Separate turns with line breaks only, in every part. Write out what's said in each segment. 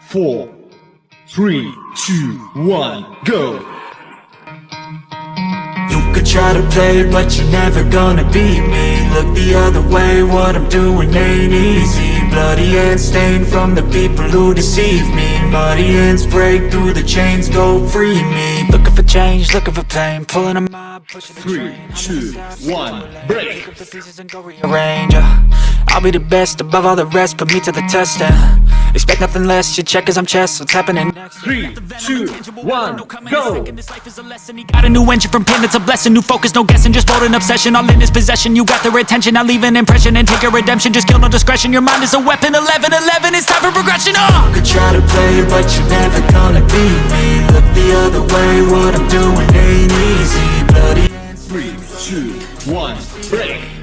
4, 3, 2, 1, go!
You could try to play, but you're never gonna beat me. Look the other way, what I'm doing ain't easy. Bloody hands stained from the people who deceive me. Muddy hands break through the chains, go free me. Looking for change, looking for pain, pulling a mob, pushing the
3, 2, 1, break!
Pick up the pieces and go rearrange. I'll be the best above all the rest, put me to the test expect nothing less, you check as I'm chess, what's happening next?
3, 2, 1, go!
Got a new engine from pain, that's a blessing. New focus, no guessing, just bold and obsession. All in his possession, you got their attention. I'll leave an impression and take your redemption. Just kill no discretion, your mind is a weapon. 11-11, it's time for progression. You could try to play, but you're never gonna beat me. Look the other way, what I'm doing ain't easy. Bloody hands,
3, 2, 1, break!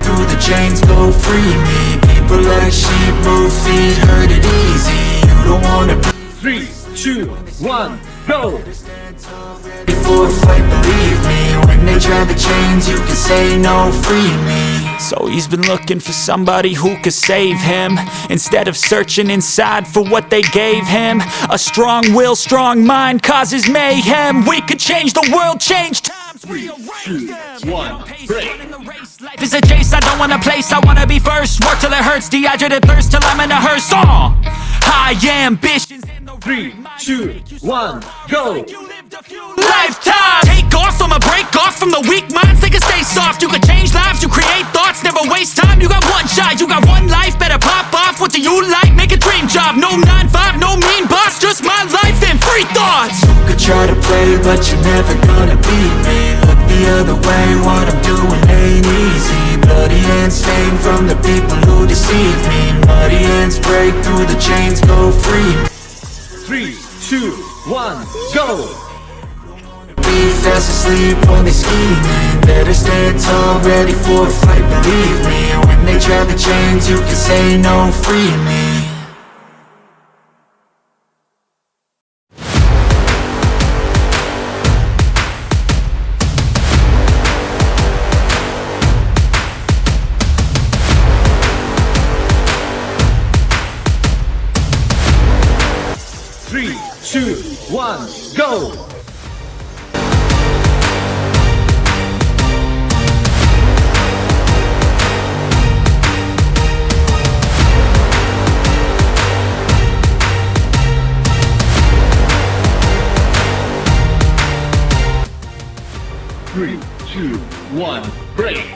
through the chains, go free me. People like sheep, move feet, hurt it easy. You don't wanna be
3, 2, 1, go!
before a fight, believe me. When they try the chains, you can say no, free me. So he's been looking for somebody who could save him, instead of searching inside for what they gave him. A strong will, strong mind causes mayhem. We could change the world, change times,
3, 2, 1, break!
Life is a chase, I don't want a place, I wanna be first. Work till it hurts, dehydrated thirst till I'm in a hearse. High ambitions in the
3, 2, 1, go!
lifetime. Take off, I'ma break off from the weak minds, they can stay soft. You can change lives, you create thoughts, never waste time. You got one shot, you got one life, better pop off. What do you like? Make a dream job. No 9-5, no mean boss, just my life and free thoughts. You could try to play, but you're never gonna beat me. Look the other way, what I'm doing ain't easy. Bloody hands stained from the people who deceive me. Muddy hands break through the chains, go free.
3, 2, 1, go!
Be fast asleep when they scheming. Better stand tall, ready for a fight, believe me. When they try the chains, you can say no, free me.
Three, 2, 1, go! 3, 2, 1, break!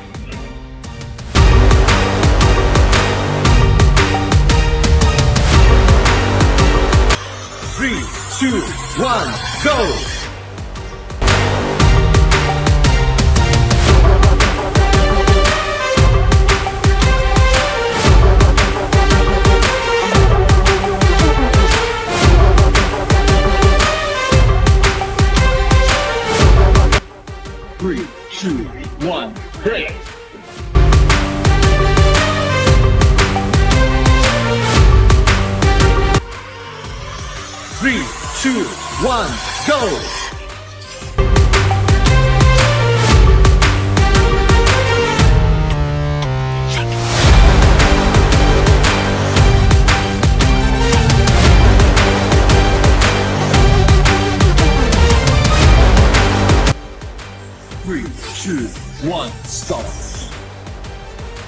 3, 2, 1, go! 3, 2, 1, break! 3, 2, 1, go! 3, 2, 1, stop!